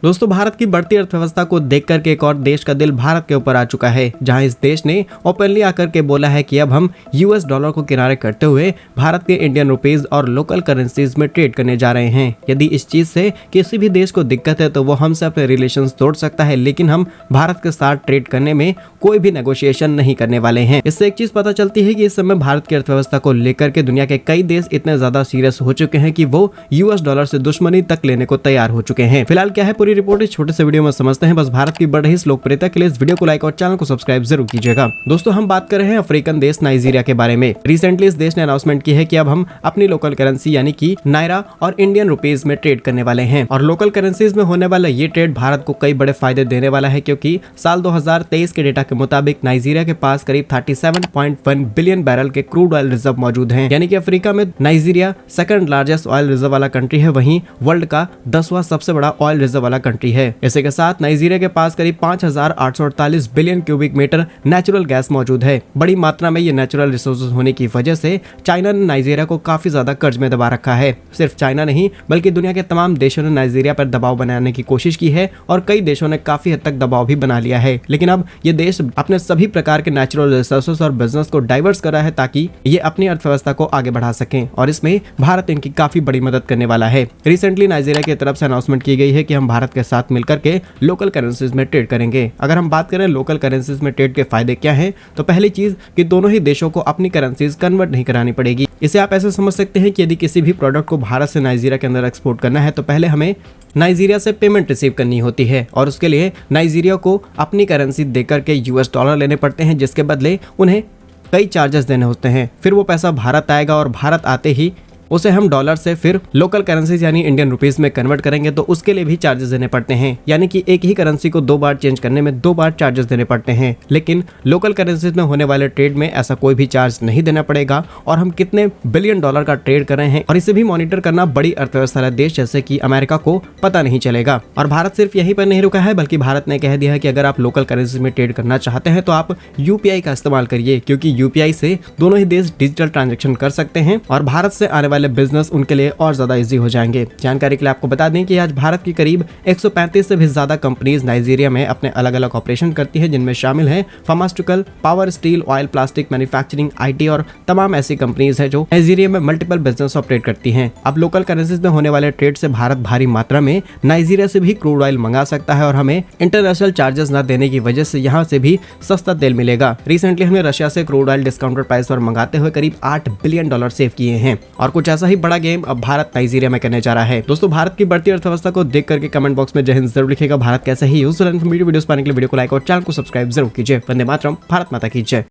दोस्तों, भारत की बढ़ती अर्थव्यवस्था को देख करके एक और देश का दिल भारत के ऊपर आ चुका है, जहां इस देश ने ओपनली आकर के बोला है कि अब हम यूएस डॉलर को किनारे करते हुए भारत के इंडियन रुपीज और लोकल करेंसीज में ट्रेड करने जा रहे हैं। यदि इस चीज से किसी भी देश को दिक्कत है तो वो हमसे अपने रिलेशंस तोड़ सकता है, लेकिन हम भारत के साथ ट्रेड करने में कोई भी नेगोशिएशन नहीं करने वाले हैं। इससे एक चीज पता चलती है कि इस समय भारत की अर्थव्यवस्था को लेकर के दुनिया के कई देश इतने ज्यादा सीरियस हो चुके हैं कि वो यूएस डॉलर से दुश्मनी तक लेने को तैयार हो चुके हैं। फिलहाल क्या है पूरी रिपोर्ट इस छोटे से वीडियो में समझते हैं। बस भारत की बढ़ रही इस लोकप्रियता के लिए इस वीडियो को लाइक और चैनल को सब्सक्राइब जरूर कीजिएगा। दोस्तों, हम बात कर रहे हैं अफ्रीकन देश नाइजीरिया के बारे में। रिसेंटली इस देश ने अनाउंसमेंट की है कि अब हम अपनी लोकल करेंसी यानी कि नायरा और इंडियन रुपीज में ट्रेड करने वाले हैं। और लोकल करेंसीज में होने वाला ये ट्रेड भारत को कई बड़े फायदे देने वाला है, क्योंकि साल 2023 के डेटा के मुताबिक नाइजीरिया के पास करीब 37.1 बिलियन बैरल के क्रूड ऑयल रिजर्व मौजूद हैं। यानी कि अफ्रीका में Nigeria second largest oil reserve वाला कंट्री है, वहीं वर्ल्ड का 10वां सबसे बड़ा ऑयल रिजर्व वाला कंट्री है। इसी के साथ नाइजीरिया के पास करीब 5,848 billion cubic metre natural gas मौजूद है। बड़ी मात्रा में ये नेचुरल रिसोर्सेज होने की वजह से चाइना ने नाइजीरिया को काफी ज्यादा कर्ज में दबा रखा है। सिर्फ चाइना नहीं बल्कि दुनिया के तमाम देशों ने नाइजीरिया पर दबाव बनाने की कोशिश की है और कई देशों ने काफी हद तक दबाव भी बना लिया है। लेकिन अब ये देश अपने सभी प्रकार के नेचुरल रिसोर्सेज और बिजनेस को डाइवर्स कर रहा है ताकि ये अपनी अर्थव्यवस्था को आगे बढ़ा सकें, और इसमें भारत इनकी काफी बड़ी मदद करने वाला है। रिसेंटली नाइजीरिया की तरफ से अनाउंसमेंट की गई है कि हम भारत के साथ मिलकर के लोकल करेंसीज में ट्रेड करेंगे। अगर हम बात करें लोकल करेंसीज में ट्रेड के फायदे क्या हैं, तो पहली चीज कि दोनों ही देशों को अपनी करेंसीज कन्वर्ट नहीं करानी पड़ेगी। इसे आप ऐसे समझ सकते हैं कि यदि किसी भी प्रोडक्ट को भारत से नाइजीरिया के अंदर एक्सपोर्ट करना है तो पहले हमें नाइजीरिया से पेमेंट रिसीव करनी होती है, और उसके लिए नाइजीरिया को अपनी करेंसी देकर के यूएस डॉलर लेने पड़ते हैं, जिसके बदले उन्हें कई चार्जेस देने होते हैं। फिर वो पैसा भारत आएगा और भारत आते ही उसे हम डॉलर से फिर लोकल करेंसीज यानी इंडियन रुपीस में कन्वर्ट करेंगे, तो उसके लिए भी चार्जेस देने पड़ते हैं। यानी कि एक ही करेंसी को 2 बार चेंज करने में 2 बार चार्जेस देने पड़ते हैं। लेकिन लोकल करेंसीज में होने वाले ट्रेड में ऐसा कोई भी चार्ज नहीं देना पड़ेगा, और हम कितने बिलियन डॉलर का ट्रेड कर रहे हैं और इसे भी मॉनिटर करना बड़ी अर्थव्यवस्था वाला देश जैसे कि अमेरिका को पता नहीं चलेगा। और भारत सिर्फ यहीं पर नहीं रुका है, बल्कि भारत ने कह दिया है कि अगर आप लोकल करेंसी में ट्रेड करना चाहते हैं तो आप यूपीआई का इस्तेमाल करिए, क्योंकि यूपीआई से दोनों ही देश डिजिटल ट्रांजेक्शन कर सकते हैं और भारत से आने वाले बिजनेस उनके लिए और ज्यादा इजी हो जाएंगे। जानकारी के लिए आपको बता दें कि आज भारत की करीब 135 से भी ज्यादा कंपनीज नाइजीरिया में अपने अलग अलग ऑपरेशन करती है, जिनमें शामिल है pharmaceutical, power, steel, oil, plastic, manufacturing, IT और तमाम ऐसी कंपनीज है जो नाइजीरिया में मल्टीपल बिजनेस ऑपरेट करती हैं। अब लोकल करेंसीज में होने वाले ट्रेड से भारत भारी मात्रा में नाइजीरिया से भी क्रूड ऑयल मंगा सकता है, और हमें इंटरनेशनल चार्जेस न देने की वजह से यहाँ से भी सस्ता तेल मिलेगा। रिसेंटली हमने रशिया से क्रूड ऑयल डिस्काउंटेड प्राइस पर मंगाते हुए करीब $8 बिलियन सेव किए हैं, और कुछ ऐसा ही बड़ा गेम अब भारत नाइजीरिया में करने जा रहा है। दोस्तों, भारत की बढ़ती अर्थव्यवस्था को देख करके कमेंट बॉक्स में जय हिंद जरूर लिखेगा। भारत कैसे ही यूजफुल इन्फॉर्मेटिव वीडियोस पाने के लिए वीडियो को लाइक और चैनल को सब्सक्राइब जरूर कीजिए। वंदे मातरम, भारत माता की जय।